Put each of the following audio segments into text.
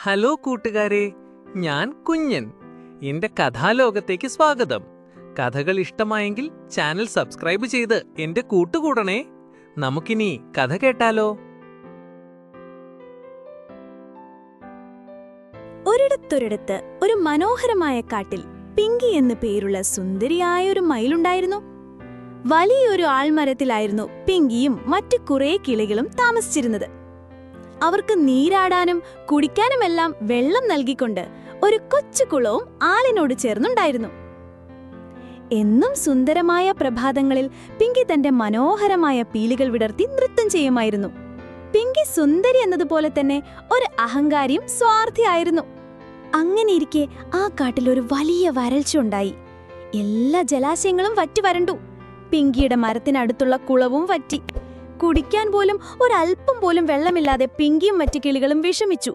Hello കൂട്ടുകാരെ, ഞാൻ കുഞ്ഞൻ. എന്റെ കഥാലോകത്തേക്ക് സ്വാഗതം. കഥകൾ ഇഷ്ടമായെങ്കിൽ ചാനൽ സബ്സ്ക്രൈബ് ചെയ്ത് എന്റെ കൂട്ടുകൂടണേ. നമുക്കിനി കഥ കേട്ടാലോ? ഒരിടത്തൊരിടത്ത് ഒരു മനോഹരമായ കാട്ടിൽ പിങ്കി എന്നു പേരുള്ള സുന്ദരിയായ ഒരു മയിലുണ്ടായിരുന്നു. വലിയൊരു ആൽമരത്തിലായിരുന്നു പിങ്കിയും മറ്റു കുറേ കിളികളും താമസിച്ചിരുന്നത്. അവർക്ക് നീരാടാനും കുടിക്കാനുമെല്ലാം വെള്ളം നൽകിക്കൊണ്ട് ഒരു കൊച്ചു കുളവും ആലിനോട് ചേർന്നുണ്ടായിരുന്നു. എന്നും സുന്ദരമായ പ്രഭാതങ്ങളിൽ പിങ്കി തന്റെ മനോഹരമായ പീലികൾ വിടർത്തി നൃത്തം ചെയ്യുമായിരുന്നു. പിങ്കി സുന്ദരി എന്നതുപോലെ തന്നെ ഒരു അഹങ്കാരിയും സ്വാർത്ഥിയായിരുന്നു. അങ്ങനെയിരിക്കെ ആ കാട്ടിൽ ഒരു വലിയ വരൾച്ച ഉണ്ടായി. എല്ലാ ജലാശയങ്ങളും വറ്റി വരണ്ടു. പിങ്കിയുടെ മരത്തിനടുത്തുള്ള കുളവും വറ്റി. കുടിക്കാൻ പോലും ഒരൽപ്പം പോലും വെള്ളമില്ലാതെ പിങ്കിയും മറ്റു കിളികളും വിഷമിച്ചു.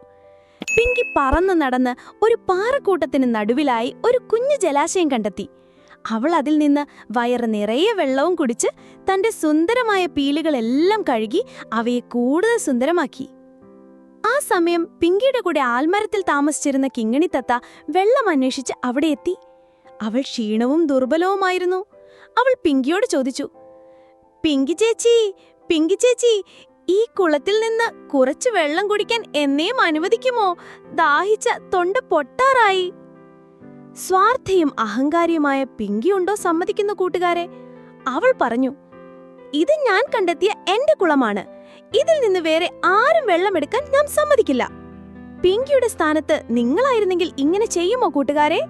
പിങ്കി പറന്നു നടന്ന് ഒരു പാറക്കൂട്ടത്തിന് നടുവിലായി ഒരു കുഞ്ഞു ജലാശയം കണ്ടെത്തി. അവൾ അതിൽ നിന്ന് വയറ് നിറയെ വെള്ളവും കുടിച്ച് തന്റെ സുന്ദരമായ പീലികളെല്ലാം കഴുകി അവയെ കൂടുതൽ സുന്ദരമാക്കി. ആ സമയം പിങ്കിയുടെ കൂടെ ആൽമരത്തിൽ താമസിച്ചിരുന്ന കിങ്ങിണിത്തത്ത വെള്ളം അന്വേഷിച്ച് അവിടെ എത്തി. അവൾ ക്ഷീണവും ദുർബലവുമായിരുന്നു. അവൾ പിങ്കിയോട് ചോദിച്ചു, പിങ്കി ചേച്ചി, ഈ കുളത്തിൽ നിന്ന് കുറച്ച് വെള്ളം കുടിക്കാൻ എന്നെയും അനുവദിക്കുമോ? ദാഹിച്ച തൊണ്ട പൊട്ടാറായി. സ്വാർത്ഥയും അഹങ്കാരിയുമായ പിങ്കിയുണ്ടോ സമ്മതിക്കുന്ന കൂട്ടുകാരെ? അവൾ പറഞ്ഞു, ഇത് ഞാൻ കണ്ടെത്തിയ എന്റെ കുളമാണ്. ഇതിൽ നിന്ന് വേറെ ആരും വെള്ളമെടുക്കാൻ ഞാൻ സമ്മതിക്കില്ല. പിങ്കിയുടെ സ്ഥാനത്ത് നിങ്ങളായിരുന്നെങ്കിൽ ഇങ്ങനെ ചെയ്യുമോ കൂട്ടുകാരെ?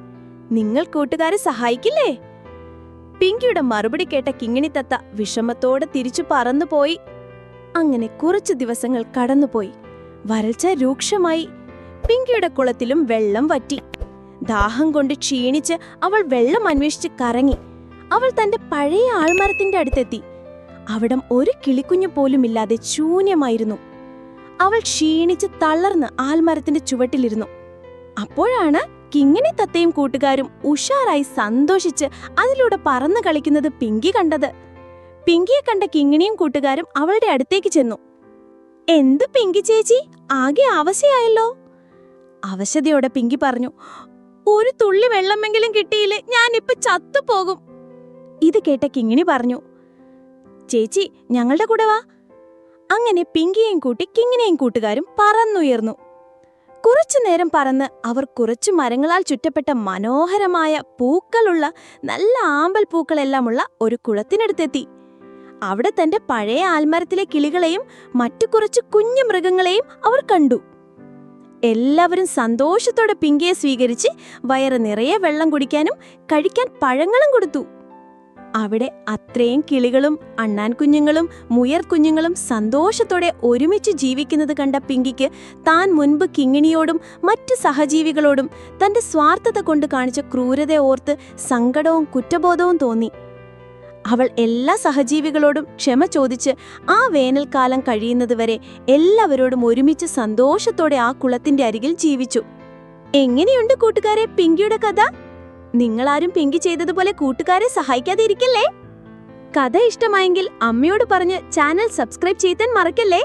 നിങ്ങൾ കൂട്ടുകാരെ സഹായിക്കില്ലേ? പിങ്കിയുടെ മറുപടി കേട്ട കിങ്ങിണിത്തത്ത വിഷമത്തോടെ തിരിച്ചു പറന്നുപോയി. അങ്ങനെ കുറച്ചു ദിവസങ്ങൾ കടന്നുപോയി. വരൾച്ച രൂക്ഷമായി. പിങ്കിയുടെ കുളത്തിലും വെള്ളം വറ്റി. ദാഹം കൊണ്ട് ക്ഷീണിച്ച് അവൾ വെള്ളം അന്വേഷിച്ച് കറങ്ങി. അവൾ തന്റെ പഴയ ആൾമരത്തിന്റെ അടുത്തെത്തി. അവിടം ഒരു കിളിക്കുഞ്ഞു പോലുമില്ലാതെ ശൂന്യമായിരുന്നു. അവൾ ക്ഷീണിച്ച് തളർന്ന് ആൽമരത്തിന്റെ ചുവട്ടിലിരുന്നു. അപ്പോഴാണ് കിങ്ങിണിത്തത്തയും കൂട്ടുകാരും ഉഷാറായി സന്തോഷിച്ച് അതിലൂടെ പറന്നു കളിക്കുന്നത് പിങ്കി കണ്ടത്. പിങ്കിയെ കണ്ട കിങ്ങിണിയും കൂട്ടുകാരും അവളുടെ അടുത്തേക്ക് ചെന്നു. എന്ത് പിങ്കി ചേച്ചി, ആകെ അവശയായല്ലോ? അവശതയോടെ പിങ്കി പറഞ്ഞു, ഒരു തുള്ളി വെള്ളമെങ്കിലും കിട്ടിയില്ലേ ഞാനിപ്പോ ചത്തുപോകും. ഇത് കേട്ട കിങ്ങിണി പറഞ്ഞു, ചേച്ചി ഞങ്ങളുടെ കൂടെ വാ. അങ്ങനെ പിങ്കിയെയും കൂട്ടി കിങ്ങിനെയും കൂട്ടുകാരും പറന്നുയർന്നു. കുറച്ചുനേരം പറന്ന് അവർ കുറച്ചു മരങ്ങളാൽ ചുറ്റപ്പെട്ട മനോഹരമായ പൂക്കളുള്ള നല്ല ആമ്പൽ പൂക്കളെല്ലാമുള്ള ഒരു കുളത്തിനടുത്തെത്തി. അവിടെ തന്റെ പഴയ ആൽമരത്തിലെ കിളികളെയും മറ്റു കുറച്ച് കുഞ്ഞു മൃഗങ്ങളെയും അവർ കണ്ടു. എല്ലാവരും സന്തോഷത്തോടെ പിങ്കിയെ സ്വീകരിച്ച് വയറ് നിറയെ വെള്ളം കുടിക്കാനും കഴിക്കാൻ പഴങ്ങളും കൊടുത്തു. അവിടെ അത്രയും കിളികളും അണ്ണാൻ കുഞ്ഞുങ്ങളും മുയർ കുഞ്ഞുങ്ങളും സന്തോഷത്തോടെ ഒരുമിച്ച് ജീവിക്കുന്നത് കണ്ട പിങ്കിക്ക് താൻ മുൻപ് കിങ്ങിണിയോടും മറ്റ് സഹജീവികളോടും തന്റെ സ്വാർത്ഥത കൊണ്ട് കാണിച്ച ക്രൂരത ഓർത്ത് സങ്കടവും കുറ്റബോധവും തോന്നി. അവൾ എല്ലാ സഹജീവികളോടും ക്ഷമ ചോദിച്ച് ആ വേനൽക്കാലം കഴിയുന്നതുവരെ എല്ലാവരോടും ഒരുമിച്ച് സന്തോഷത്തോടെ ആ കുളത്തിന്റെ അരികിൽ ജീവിച്ചു. എങ്ങനെയുണ്ട് കൂട്ടുകാരെ പിങ്കിയുടെ കഥ? നിങ്ങളാരും പിങ്കി ചെയ്തതുപോലെ കൂട്ടുകാരെ സഹായിക്കാതെ ഇരിക്കല്ലേ? കഥ ഇഷ്ടമായെങ്കിൽ അമ്മയോട് പറഞ്ഞ് ചാനൽ സബ്സ്ക്രൈബ് ചെയ്യാൻ മറക്കല്ലേ?